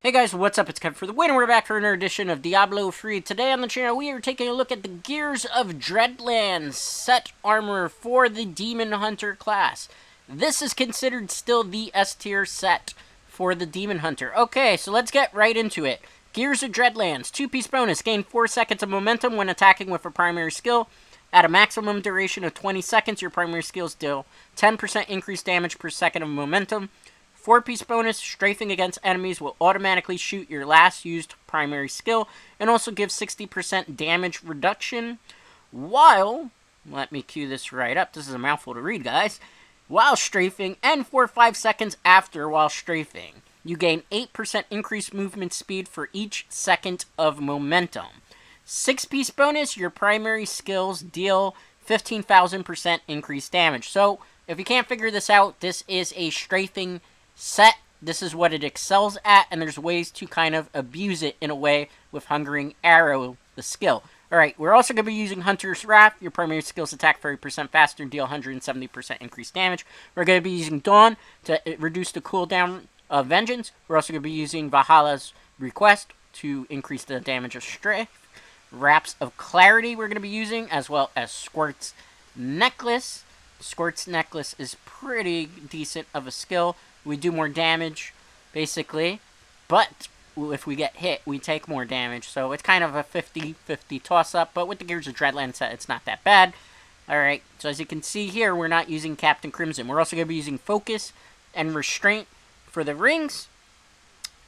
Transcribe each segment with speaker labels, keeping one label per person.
Speaker 1: Hey guys, what's up? It's Kevin for the win, and we're back for another edition of Diablo III. Today on the channel, we are taking a look at the Gears of Dreadlands set armor for the Demon Hunter class. This is considered still the S tier set for the Demon Hunter. Okay, so let's get right into it. Gears of Dreadlands, 2-piece bonus. Gain 4 seconds of momentum when attacking with a primary skill. At a maximum duration of 20 seconds, your primary skills deal 10% increased damage per second of momentum. 4-piece bonus, strafing against enemies will automatically shoot your last used primary skill and also give 60% damage reduction while, let me cue this right up, this is a mouthful to read guys, while strafing and for 5 seconds after while strafing. You gain 8% increased movement speed for each second of momentum. 6-piece bonus, your primary skills deal 15,000% increased damage. So, if you can't figure this out, this is a strafing set. This is what it excels at, and there's ways to kind of abuse it in a way with Hungering Arrow, the skill. Alright, we're also going to be using Hunter's Wrath. Your primary skills attack 30% faster and deal 170% increased damage. We're going to be using Dawn to reduce the cooldown of Vengeance. We're also going to be using Valhalla's Request to increase the damage of Strafe. Wraps of Clarity we're going to be using, as well as Squirt's Necklace. Squirt's Necklace is pretty decent of a skill. We do more damage, basically, but if we get hit, we take more damage, so it's kind of a 50-50 toss-up, but with the Gears of Dreadlands set, it's not that bad. Alright, so as you can see here, we're not using Captain Crimson. We're also going to be using Focus and Restraint for the rings,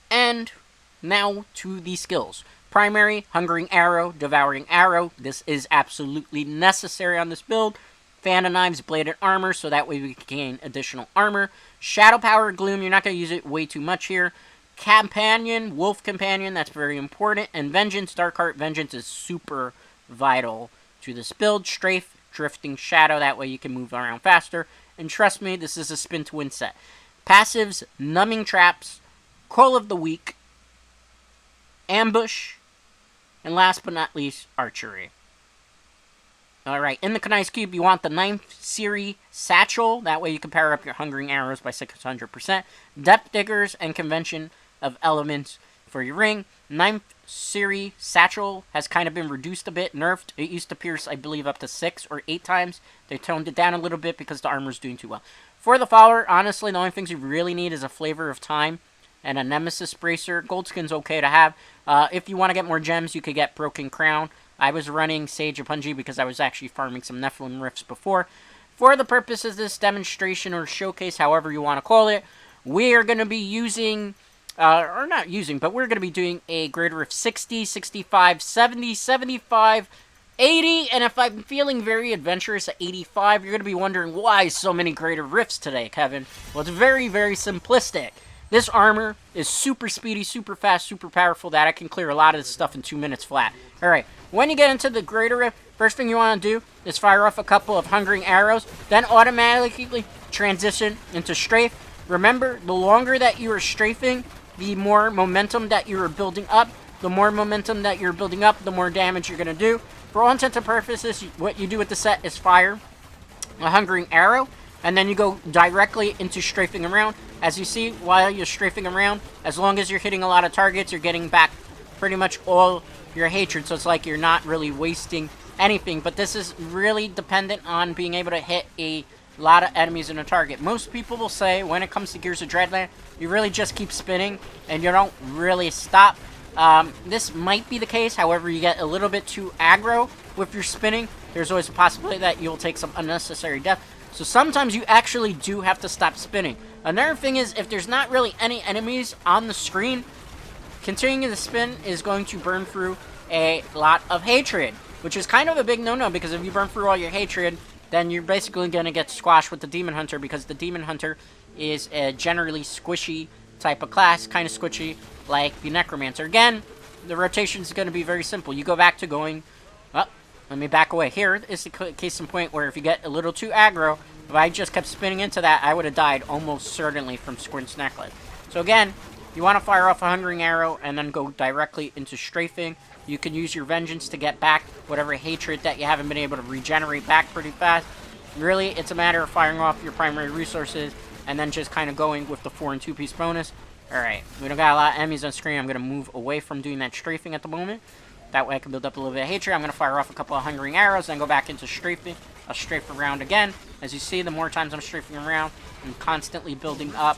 Speaker 1: and now to the skills. Primary, Hungering Arrow, Devouring Arrow. This is absolutely necessary on this build. Fan of Knives, Bladed Armor, so that way we can gain additional armor. Shadow Power, Gloom, you're not going to use it way too much here. Companion, Wolf Companion, that's very important. And Vengeance, Darkheart Vengeance is super vital to this build. Strafe, Drifting Shadow, that way you can move around faster. And trust me, this is a spin to win set. Passives, Numbing Traps, Call of the Weak, Ambush, and last but not least, Archery. Alright, in the Knights Cube, you want the 9th Series Satchel. That way you can power up your Hungering Arrows by 600%. Depth Diggers and Convention of Elements for your ring. 9th Series Satchel has kind of been reduced a bit, nerfed. It used to pierce, I believe, up to 6 or 8 times. They toned it down a little bit because the armor's doing too well. For the Follower, honestly, the only things you really need is a Flavor of Time and a Nemesis Bracer. Gold Skin's okay to have. If you want to get more gems, you could get Broken Crown. I was running Sage of Punji because I was actually farming some Nephilim Rifts before. For the purposes of this demonstration or showcase, however you want to call it, we are going to be using, or not using, but we're going to be doing a Greater Rift 60, 65, 70, 75, 80, and if I'm feeling very adventurous at 85, you're going to be wondering why so many Greater Rifts today, Kevin. Well, it's very, very simplistic. This armor is super speedy, super fast, super powerful that I can clear a lot of this stuff in 2 minutes flat. Alright, when you get into the Greater Rift, first thing you want to do is fire off a couple of Hungering Arrows, then automatically transition into Strafe. Remember, the longer that you are strafing, the more momentum that you are building up. The more momentum that you're building up, the more damage you're going to do. For all intents and purposes, what you do with the set is fire a Hungering Arrow, and then you go directly into strafing around. As you see, while you're strafing around, as long as you're hitting a lot of targets, you're getting back pretty much all your hatred. So it's like you're not really wasting anything. But this is really dependent on being able to hit a lot of enemies in a target. Most people will say, when it comes to Gears of Dreadlands, you really just keep spinning and you don't really stop. This might be the case. However, you get a little bit too aggro with your spinning. There's always a possibility that you'll take some unnecessary death. So sometimes you actually do have to stop spinning. Another thing is, if there's not really any enemies on the screen, continuing to spin is going to burn through a lot of hatred, which is kind of a big no-no, because if you burn through all your hatred, then you're basically going to get squashed with the Demon Hunter, because the Demon Hunter is a generally squishy type of class, kind of squishy like the Necromancer. Again, the rotation is going to be very simple. You go back to going, oh, let me back away. Here is the case in point where if you get a little too aggro, if I just kept spinning into that, I would have died almost certainly from Squirt's Necklace. So again, you want to fire off a Hungering Arrow and then go directly into Strafing. You can use your Vengeance to get back whatever hatred that you haven't been able to regenerate back pretty fast. Really, it's a matter of firing off your primary resources and then just kind of going with the 4- and 2-piece bonus. Alright, we don't got a lot of enemies on screen. I'm going to move away from doing that strafing at the moment. That way I can build up a little bit of hatred. I'm going to fire off a couple of hungering arrows, then go back into strafing. I'll strafe around again. As you see, the more times I'm strafing around, I'm constantly building up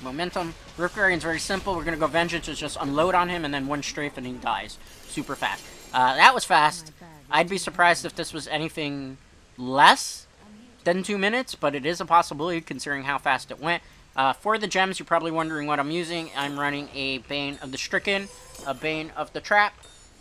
Speaker 1: momentum. Rift Guardian's very simple. We're going to go Vengeance, just unload on him, and then one strafe and he dies. Super fast. That was fast. I'd be surprised if this was anything less than 2 minutes, but it is a possibility considering how fast it went. For the gems, you're probably wondering what I'm using. I'm running a Bane of the Stricken, a Bane of the Trap,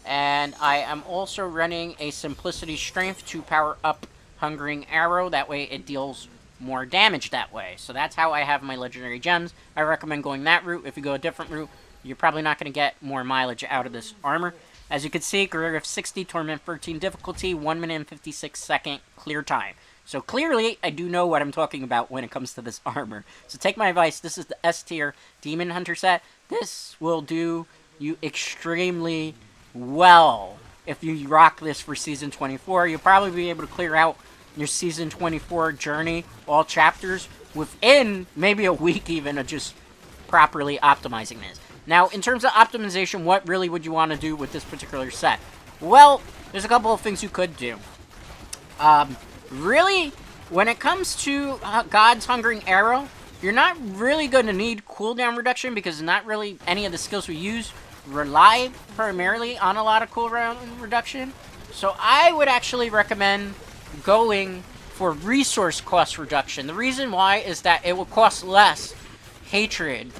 Speaker 1: and I am also running a Simplicity Strength to power up Hungering Arrow. That way it deals more damage that way. So that's how I have my legendary gems. I recommend going that route. If you go a different route, you're probably not going to get more mileage out of this armor. As you can see, Career of 60, Torment 13 difficulty, 1 minute and 56 second clear time. So clearly, I do know what I'm talking about when it comes to this armor. So take my advice, this is the S tier Demon Hunter set. This will do you extremely well if you rock this for Season 24. You'll probably be able to clear out your Season 24 journey, all chapters, within maybe a week even of just properly optimizing this. Now, in terms of optimization, what really would you want to do with this particular set? Well, there's a couple of things you could do. Really, when it comes to God's Hungering Arrow, you're not really going to need cooldown reduction because not really any of the skills we use rely primarily on a lot of cooldown reduction. So I would actually recommend going for resource cost reduction. The reason why is that it will cost less hatred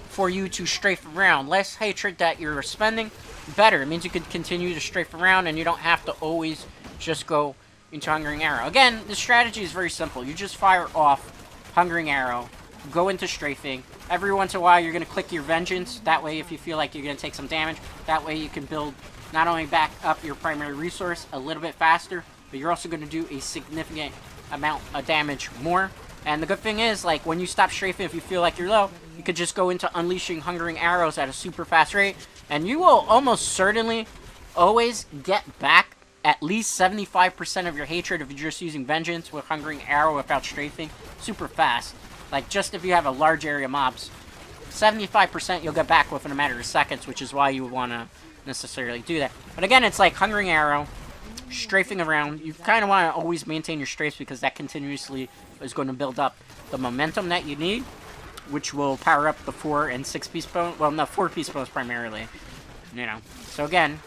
Speaker 1: for you to strafe around. Less hatred that you're spending, better. It means you can continue to strafe around and you don't have to always just go into Hungering Arrow. Again, the strategy is very simple. You just fire off Hungering Arrow, go into strafing. Every once in a while, you're going to click your Vengeance. That way, if you feel like you're going to take some damage, that way you can build not only back up your primary resource a little bit faster, but you're also going to do a significant amount of damage more. And the good thing is, like, when you stop strafing, if you feel like you're low, you could just go into unleashing Hungering Arrows at a super fast rate, and you will almost certainly always get back at least 75% of your hatred if you're just using Vengeance with Hungering Arrow without strafing. Super fast. Like, just if you have a large area of mobs, 75% you'll get back within a matter of seconds, which is why you would want to necessarily do that. But again, it's like Hungering Arrow, strafing around. You kind of want to always maintain your strafes because that continuously is going to build up the momentum that you need, which will power up the 4 and 6 piece bonus. Well, no, 4 piece bonus primarily. You know. So again,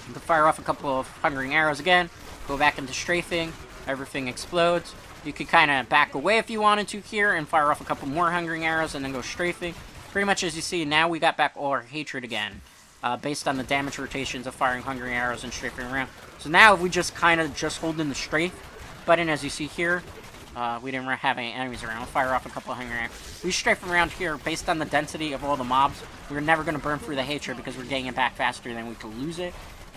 Speaker 1: you can fire off a couple of Hungering Arrows again, go back into strafing, everything explodes. You could kind of back away if you wanted to here and fire off a couple more Hungering Arrows and then go strafing. Pretty much as you see, now we got back all our hatred again, based on the damage rotations of firing Hungering Arrows and strafing around. So now if we just kind of just hold in the strafe button, as you see here, we didn't have any enemies around. We'll fire off a couple of Hungering Arrows. We strafe around here based on the density of all the mobs. We're never going to burn through the hatred because we're getting it back faster than we could lose it.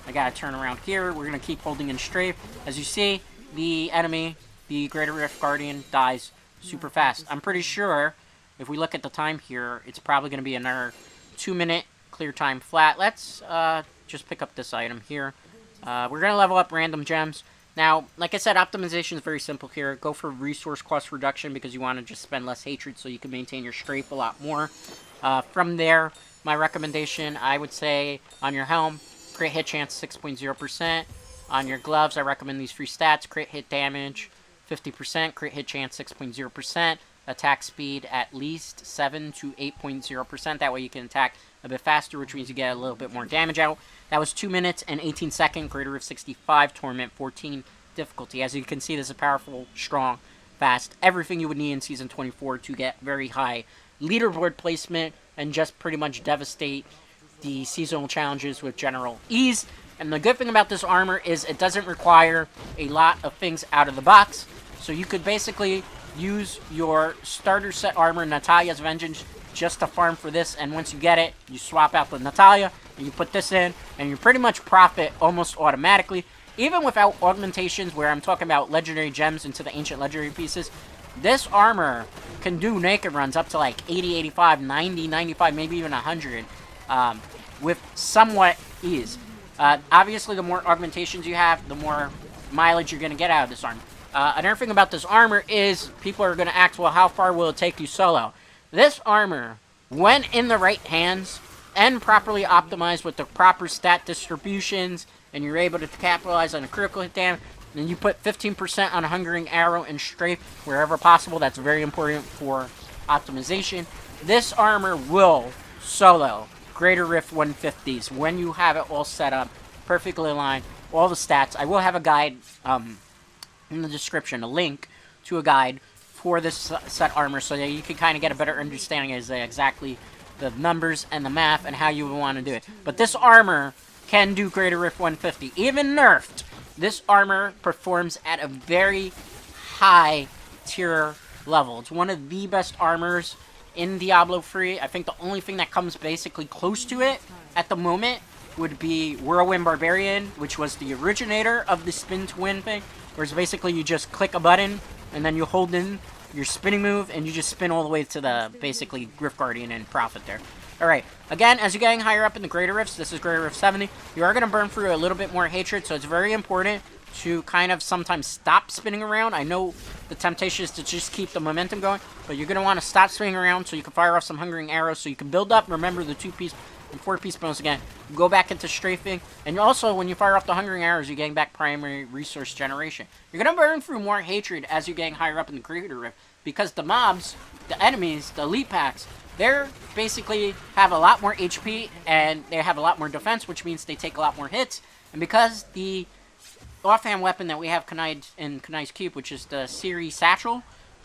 Speaker 1: I gotta turn around here. We're gonna keep holding in strafe. As you see, the enemy, the Greater Rift Guardian, dies super fast. I'm pretty sure, if we look at the time here, it's probably gonna be another 2 minute clear time flat. Let's just pick up this item here. We're gonna level up random gems. Now, like I said, optimization is very simple here. Go for resource cost reduction because you want to just spend less hatred so you can maintain your strafe a lot more. From there, my recommendation, I would say, on your helm, crit hit chance 6.0%. On your gloves, I recommend these three stats. Crit hit damage 50%, crit hit chance 6.0%, attack speed at least 7 to 8.0%. That way you can attack a bit faster, which means you get a little bit more damage out. That was 2 minutes and 18 seconds. Greater of 65, Torment 14 difficulty. As you can see, this is powerful, strong, fast. Everything you would need in Season 24 to get very high leaderboard placement and just pretty much devastate the seasonal challenges with general ease. And the good thing about this armor is it doesn't require a lot of things out of the box. So you could basically use your starter set armor, Natalia's Vengeance, just to farm for this. And once you get it, you swap out the Natalia, and you put this in, and you pretty much profit almost automatically. Even without augmentations, where I'm talking about legendary gems into the ancient legendary pieces, this armor can do naked runs up to like 80, 85, 90, 95, maybe even 100. With somewhat ease. Obviously, the more augmentations you have, the more mileage you're going to get out of this armor. Another thing about this armor is people are going to ask, well, how far will it take you solo? This armor when in the right hands and properly optimized with the proper stat distributions, and you're able to capitalize on a critical hit damage, and you put 15% on a Hungering Arrow and Strafe wherever possible. That's very important for optimization. This armor will solo Greater Rift 150s when you have it all set up, perfectly aligned, all the stats. I will have a guide in the description, a link to a guide for this set armor so that you can kind of get a better understanding as exactly the numbers and the math and how you would want to do it. But this armor can do Greater Rift 150. Even nerfed, this armor performs at a very high tier level. It's one of the best armors in Diablo III. I think the only thing that comes basically close to it at the moment would be Whirlwind Barbarian, which was the originator of the spin to win thing, where it's basically you just click a button and then you hold in your spinning move and you just spin all the way to the basically Rift Guardian and profit there. Alright, again, as you're getting higher up in the Greater Rifts, this is Greater Rift 70, you are going to burn through a little bit more hatred, so it's very important to kind of sometimes stop spinning around. I know the temptation is to just keep the momentum going, but you're going to want to stop spinning around so you can fire off some Hungering Arrows, so you can build up, remember the 2-piece and 4-piece bonus again, go back into strafing, and also when you fire off the Hungering Arrows, you're getting back primary resource generation. You're going to burn through more hatred as you're getting higher up in the Greater Rift, because the mobs, the enemies, the elite packs, they're basically have a lot more HP, and they have a lot more defense, which means they take a lot more hits, and because the offhand weapon that we have in Kanai's Cube, which is the series satchel,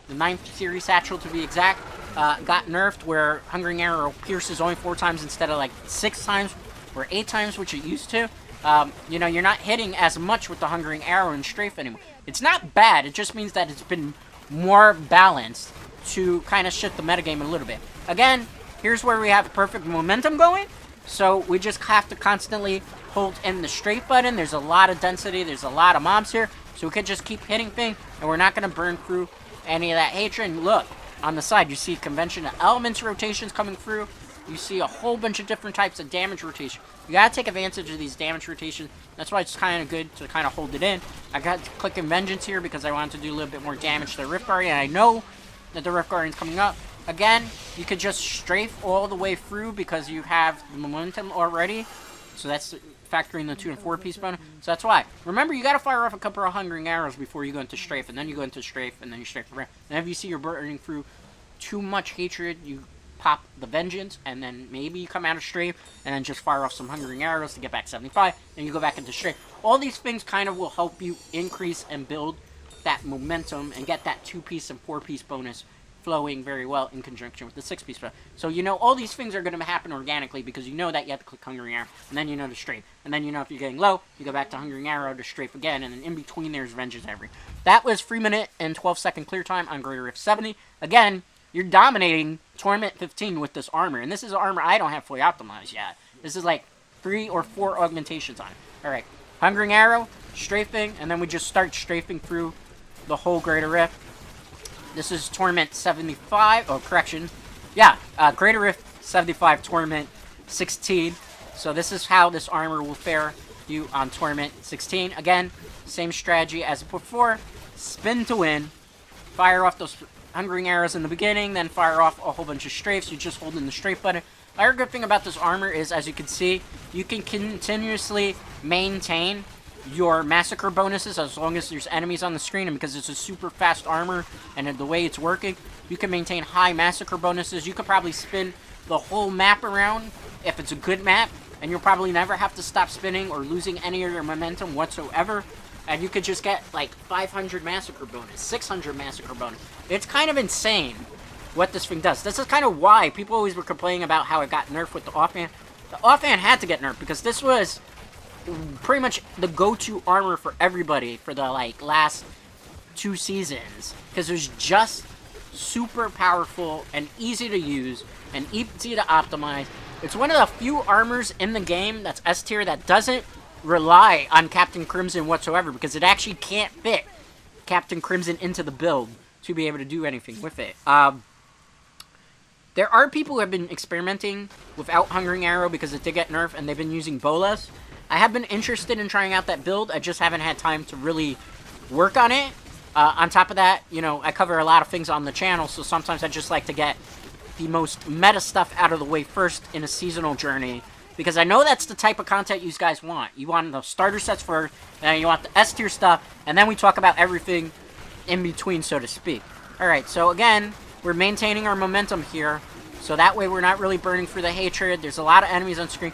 Speaker 1: the 9th series satchel to be exact, got nerfed where Hungering Arrow pierces only 4 times instead of like 6 times or 8 times, which it used to. You know, you're not hitting as much with the Hungering Arrow and Strafe anymore. It's not bad, it just means that it's been more balanced to kind of shift the metagame a little bit. Again, here's where we have perfect momentum going, so we just have to constantly hold in the Strafe button. There's a lot of density, there's a lot of mobs here, so we can just keep hitting things, and we're not going to burn through any of that hatred. And look, on the side, you see convention of elements rotations coming through. You see a whole bunch of different types of damage rotation. You gotta take advantage of these damage rotations. That's why it's kind of good to kind of hold it in. I got to click in Vengeance here because I wanted to do a little bit more damage to the Rift Guardian. I know that the Rift Guardian's coming up. Again, you could just strafe all the way through because you have the momentum already. So that's factoring the 2 and 4-piece bonus. So that's why. Remember, you gotta fire off a couple of Hungering Arrows before you go into Strafe, and then you go into Strafe, and then you Strafe around. And if you see you're burning through too much hatred, you pop the Vengeance, and then maybe you come out of Strafe, and then just fire off some Hungering Arrows to get back 75, and you go back into Strafe. All these things kind of will help you increase and build that momentum and get that 2-piece and 4-piece bonus flowing very well in conjunction with the 6-piece bonus. So you know all these things are going to happen organically because you know that you have to click Hungering Arrow, and then you know to Strafe. And then you know if you're getting low, you go back to Hungering Arrow to Strafe again, and then in between there's Vengeance every. That was 3 minute and 12-second clear time on Greater Rift 70. Again, you're dominating Torment 15 with this armor. And this is an armor I don't have fully optimized yet. This is like 3 or 4 augmentations on it. Alright, Hungering Arrow, strafing, and then we just start strafing through the whole Greater Rift. This is Torment 75. Oh, correction. Yeah, Greater Rift 75, Torment 16. So this is how this armor will fare you on Torment 16. Again, same strategy as before. Spin to win. Fire off those Hungering Arrows in the beginning, then fire off a whole bunch of strafes. You just hold in the strafe button. The other good thing about this armor is, as you can see, you can continuously maintain your massacre bonuses as long as there's enemies on the screen, and because it's a super fast armor and the way it's working, you can maintain high massacre bonuses. You could probably spin the whole map around if it's a good map, and you'll probably never have to stop spinning or losing any of your momentum whatsoever. And you could just get like 500 massacre bonus, 600 massacre bonus. It's kind of insane what this thing does. This is kind of why people always were complaining about how it got nerfed with the offhand. The offhand had to get nerfed because this was pretty much the go-to armor for everybody for the like last 2 seasons, because it was just super powerful and easy to use and easy to optimize. It's one of the few armors in the game that's S tier that doesn't rely on Captain Crimson whatsoever, because it actually can't fit Captain Crimson into the build to be able to do anything with it. There are people who have been experimenting without Hungering Arrow because it did get nerfed, and they've been using bolas. I have been interested in trying out that build. I just haven't had time to really work on it. On top of that, you know, I cover a lot of things on the channel, so sometimes I just like to get the most meta stuff out of the way first in a seasonal journey, because I know that's the type of content you guys want. You want the starter sets first, and then you want the S tier stuff, and then we talk about everything in between, so to speak. Alright, so again, we're maintaining our momentum here, so that way we're not really burning through the hatred. There's a lot of enemies on screen.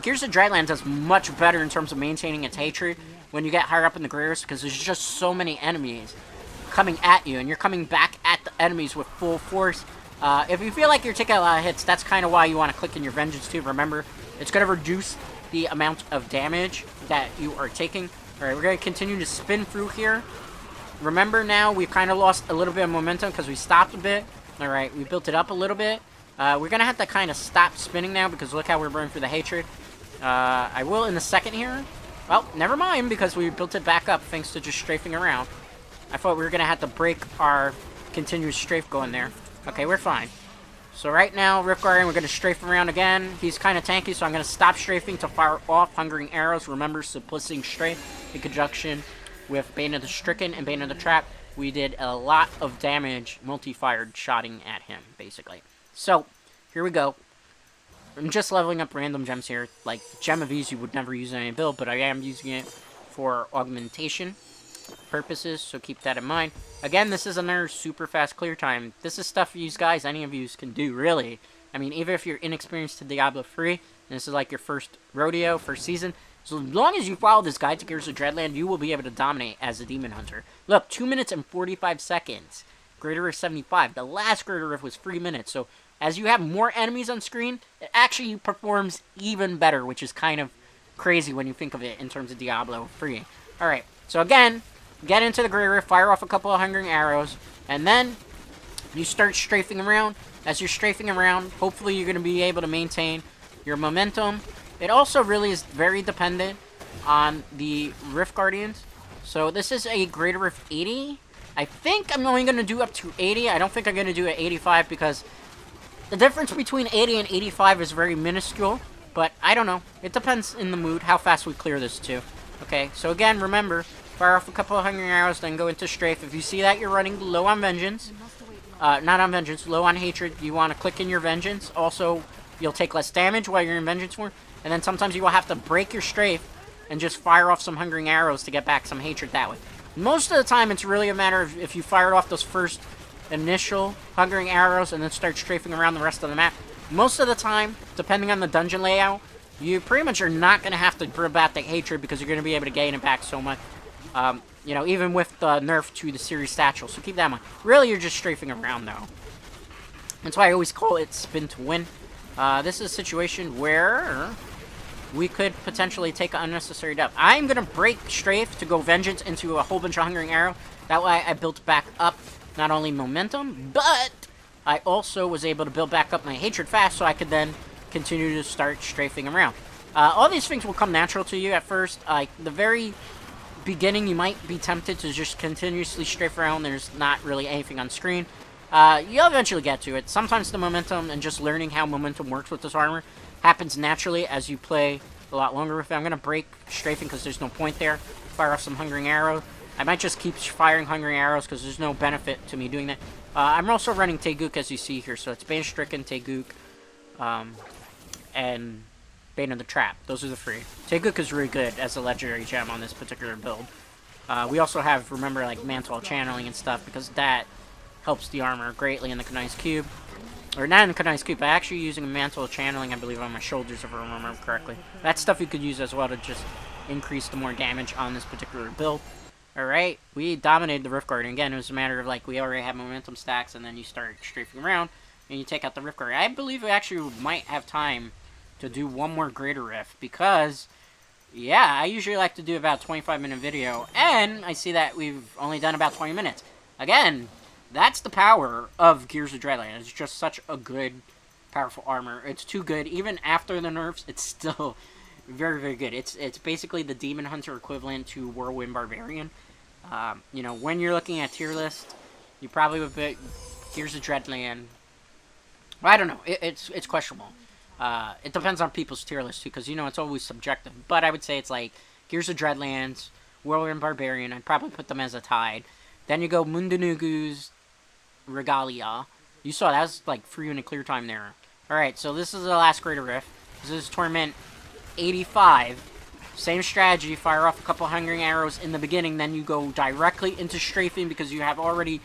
Speaker 1: Gears of Dreadlands does much better in terms of maintaining its hatred when you get higher up in the Greatest, because there's just so many enemies coming at you, and you're coming back at the enemies with full force. If you feel like you're taking a lot of hits, that's kind of why you want to click in your Vengeance too. Remember, it's going to reduce the amount of damage that you are taking. Alright, we're going to continue to spin through here. Remember now, we've kind of lost a little bit of momentum because we stopped a bit. Alright, we built it up a little bit. We're going to have to kind of stop spinning now because look how we're burning through the hatred. I will in a second here. Well, never mind, because we built it back up thanks to just strafing around. I thought we were going to have to break our continuous strafe going there. Okay, we're fine. So right now, Rift Guardian, we're going to strafe around again. He's kind of tanky, so I'm going to stop strafing to fire off Hungering Arrows. Remember, Supplicing Strafe in conjunction with Bane of the Stricken and Bane of the Trap. We did a lot of damage multi-fired shotting at him, basically. So, here we go. I'm just leveling up random gems here. Like, Gem of Ease you would never use in any build, but I am using it for augmentation purposes, so keep that in mind. Again, this is another super fast clear time. This is stuff you guys, any of you can do, really. I mean, even if you're inexperienced to Diablo 3, and this is like your first rodeo, first season, so as long as you follow this guide to Gears of Dreadland, you will be able to dominate as a Demon Hunter. Look, 2 minutes and 45 seconds. Greater Rift 75. The last Greater Rift was 3 minutes, so as you have more enemies on screen, it actually performs even better, which is kind of crazy when you think of it in terms of Diablo 3. Alright, so again, get into the Greater Rift, fire off a couple of Hungering Arrows, and then you start strafing around. As you're strafing around, hopefully you're going to be able to maintain your momentum. It also really is very dependent on the Rift Guardians. So this is a Greater Rift 80. I think I'm only going to do up to 80. I don't think I'm going to do it 85 because the difference between 80 and 85 is very minuscule. But I don't know. It depends in the mood how fast we clear this too. Okay, so again, remember, fire off a couple of Hungering Arrows, then go into Strafe. If you see that you're running low on Vengeance, not on Vengeance, low on Hatred, you want to click in your Vengeance. Also, you'll take less damage while you're in Vengeance form. And then sometimes you will have to break your Strafe and just fire off some Hungering Arrows to get back some Hatred that way. Most of the time, it's really a matter of if you fired off those first initial Hungering Arrows and then start strafing around the rest of the map. Most of the time, depending on the dungeon layout, you pretty much are not going to have to bring back the Hatred because you're going to be able to gain it back so much. You know, even with the nerf to the series satchel. So keep that in mind. Really, you're just strafing around, though. That's why I always call it spin to win. This is a situation where we could potentially take an unnecessary dub. I'm going to break Strafe to go Vengeance into a whole bunch of Hungering Arrow. That way I built back up not only momentum, but I also was able to build back up my Hatred fast so I could then continue to start strafing around. All these things will come natural to you at first. The very beginning, you might be tempted to just continuously strafe around. There's not really anything on screen. You'll eventually get to it. Sometimes the momentum and just learning how momentum works with this armor happens naturally as you play a lot longer with it. I'm going to break strafing because there's no point there. Fire off some Hungering Arrows. I might just keep firing Hungering Arrows because there's no benefit to me doing that. I'm also running Taeguk as you see here. So it's Bane Stricken, Taeguk, and Bane of the Trap. Those are the three. Taeguk is really good as a legendary gem on this particular build. We also have, remember, like Mantle Channeling and stuff because that helps the armor greatly in the Kanai's Cube. Or not in the Kanai's Cube, but actually using a Mantle Channeling, I believe, on my shoulders, if I remember correctly. That's stuff you could use as well to just increase the more damage on this particular build. Alright, we dominated the Rift Guardian. Again, it was a matter of, like, we already have momentum stacks, and then you start strafing around, and you take out the Rift Guardian. I believe we actually might have time to do one more Greater Rift, because, yeah, I usually like to do about a 25-minute video, and I see that we've only done about 20 minutes. Again, that's the power of Gears of Dreadlands. It's just such a good, powerful armor. It's too good. Even after the nerfs, it's still very, very good. It's basically the Demon Hunter equivalent to Whirlwind Barbarian. You know, when you're looking at tier list, you probably would pick Gears of Dreadland. Well, I don't know. It's questionable. It depends on people's tier list, too, because, you know, it's always subjective. But I would say it's like Gears of Dreadlands, Whirlwind Barbarian. I'd probably put them as a tied. Then you go Mundanugu's Regalia, You saw that was like free and a clear time there. Alright, so this is the last Greater Rift. This is Torment 85. Same strategy, fire off a couple Hungering Arrows in the beginning, then you go directly into Strafing because you have already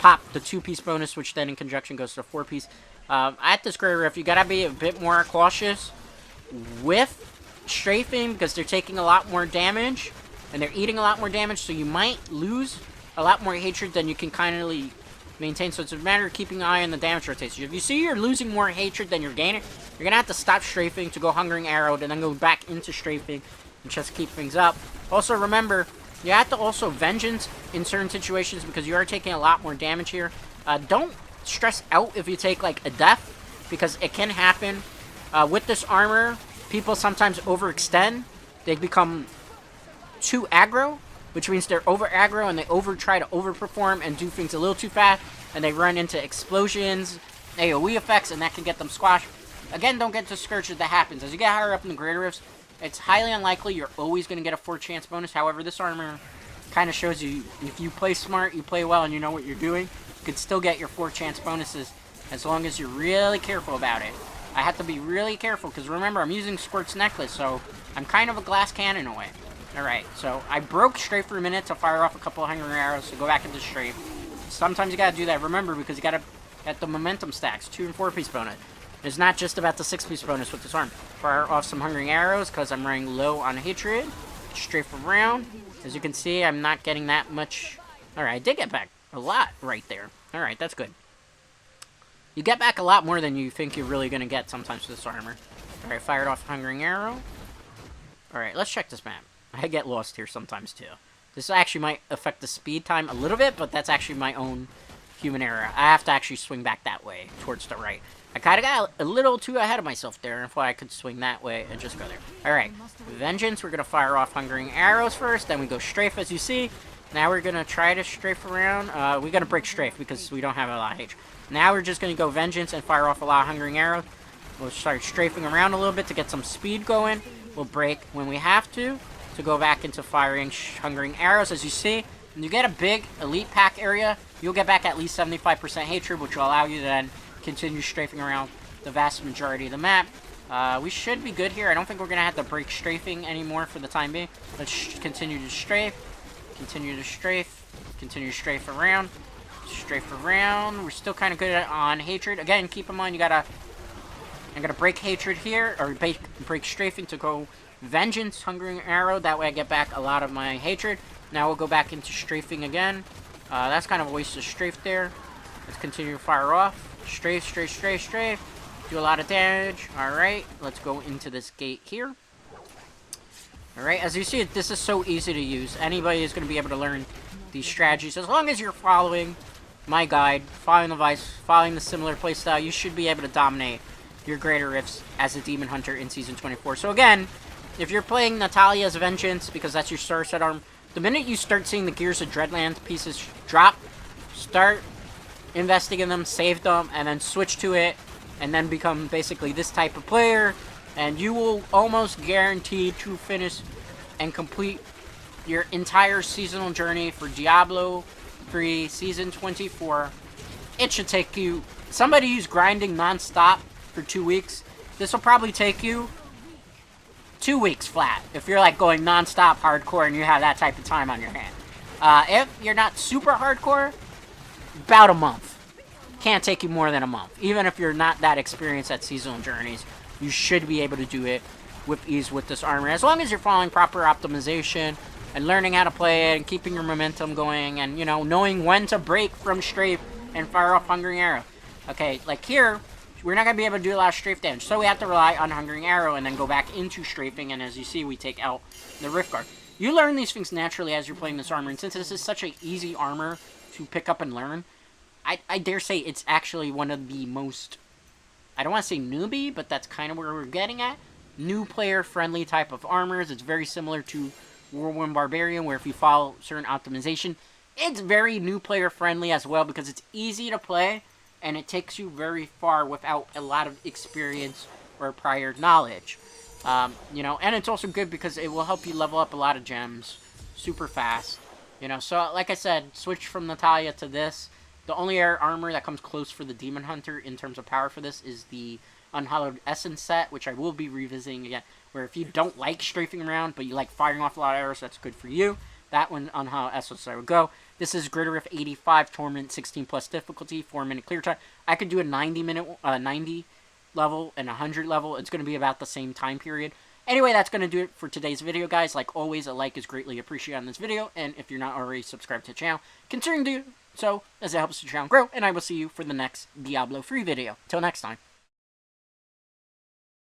Speaker 1: popped the 2-piece bonus, which then in conjunction goes to a 4-piece. At this Greater Rift, you gotta be a bit more cautious with Strafing because they're taking a lot more damage and they're eating a lot more damage, so you might lose a lot more hatred than you can kindly maintain. So it's a matter of keeping an eye on the damage rotation. If you see you're losing more hatred than you're gaining, you're gonna have to stop Strafing to go Hungering Arrow and then go back into Strafing and just keep things up. Also remember, you have to also Vengeance in certain situations because you are taking a lot more damage here. Don't stress out if you take like a death because it can happen. With this armor, people sometimes overextend. They become too aggro, which means they're over aggro and they try to overperform and do things a little too fast, and they run into explosions, AoE effects, and that can get them squashed. Again, don't get discouraged if that happens. As you get higher up in the Greater Rifts, it's highly unlikely you're always going to get a 4-chance bonus. However, this armor kind of shows you if you play smart, you play well, and you know what you're doing, you can still get your 4-chance bonuses as long as you're really careful about it. I have to be really careful because remember, I'm using Squirt's Necklace, so I'm kind of a glass cannon away. Alright, so I broke Strafe for a minute to fire off a couple of Hungry Arrows to go back into Strafe. Sometimes you gotta do that, remember, because you gotta get the momentum stacks, 2- and 4-piece bonus. It's not just about the 6-piece bonus with this arm. Fire off some Hungry Arrows because I'm running low on hatred. Strafe around. As you can see, I'm not getting that much. Alright, I did get back a lot right there. Alright, that's good. You get back a lot more than you think you're really gonna get sometimes with this armor. Alright, fired off Hungering Arrow. Alright, let's check this map. I get lost here sometimes too. This actually might affect the speed time a little bit, but that's actually my own human error. I have to actually swing back that way, towards the right. I kind of got a little too ahead of myself there, if I could swing that way and just go there. Alright, Vengeance, we're going to fire off Hungering Arrows first, then we go Strafe as you see. Now we're going to try to strafe around. We're going to break Strafe because we don't have a lot of H. Now we're just going to go Vengeance and fire off a lot of Hungering Arrows. We'll start strafing around a little bit to get some speed going. We'll break when we have to go back into firing Hungering Arrows. As you see, when you get a big Elite Pack area, you'll get back at least 75% hatred, which will allow you to then continue strafing around the vast majority of the map. We should be good here. I don't think we're going to have to break strafing anymore for the time being. Let's continue to strafe. Continue to strafe. Continue to strafe around. Strafe around. We're still kind of good on hatred. Again, keep in mind, I'm gonna break hatred here, or break strafing to go Vengeance, Hungering Arrow. That way I get back a lot of my hatred. Now we'll go back into strafing again. That's kind of a waste of strafe there. Let's continue to fire off. Strafe, strafe, strafe, strafe. Do a lot of damage. Alright, let's go into this gate here. Alright, as you see, this is so easy to use. Anybody is going to be able to learn these strategies. As long as you're following my guide, following the Vice, following the similar playstyle, you should be able to dominate your Greater Rifts as a Demon Hunter in Season 24. So again, if you're playing Natalia's Vengeance, because that's your star set arm, the minute you start seeing the Gears of Dreadlands pieces drop, start investing in them, save them, and then switch to it, and then become basically this type of player, and you will almost guarantee to finish and complete your entire seasonal journey for Diablo III Season 24. It should take you, somebody who's grinding non-stop for 2 weeks, this will probably take you 2 weeks flat, if you're like going non-stop hardcore and you have that type of time on your hand. If you're not super hardcore, about a month. Can't take you more than a month. Even if you're not that experienced at seasonal journeys, you should be able to do it with ease with this armor. As long as you're following proper optimization and learning how to play it and keeping your momentum going and, you know, knowing when to break from strafe and fire off Hungering Arrow. Okay, like here, we're not going to be able to do a lot of strafe damage, so we have to rely on Hungering Arrow and then go back into strafing, and as you see, we take out the Rift Guard. You learn these things naturally as you're playing this armor, and since this is such an easy armor to pick up and learn, I dare say it's actually one of the most, I don't want to say newbie, but that's kind of where we're getting at, new player-friendly type of armors. It's very similar to Whirlwind Barbarian, where if you follow certain optimization, it's very new player-friendly as well, because it's easy to play, and it takes you very far without a lot of experience or prior knowledge. You know, and it's also good because it will help you level up a lot of gems super fast. You know, so like I said, switch from Natalia to this, The only armor that comes close for the Demon Hunter in terms of power for this is the Unhallowed Essence set, which I will be revisiting again, where if you don't like strafing around, but you like firing off a lot of arrows, that's good for you. That one, Unhallowed Essence, I would go. This is Gritteriff 85, Torment 16 plus difficulty, 4-minute clear time. I could do a 90 level and 100 level. It's going to be about the same time period. Anyway, that's going to do it for today's video, guys. Like always, a like is greatly appreciated on this video, and if you're not already subscribed to the channel, consider doing so, as it helps the channel grow, and I will see you for the next Diablo 3 video. Till next time.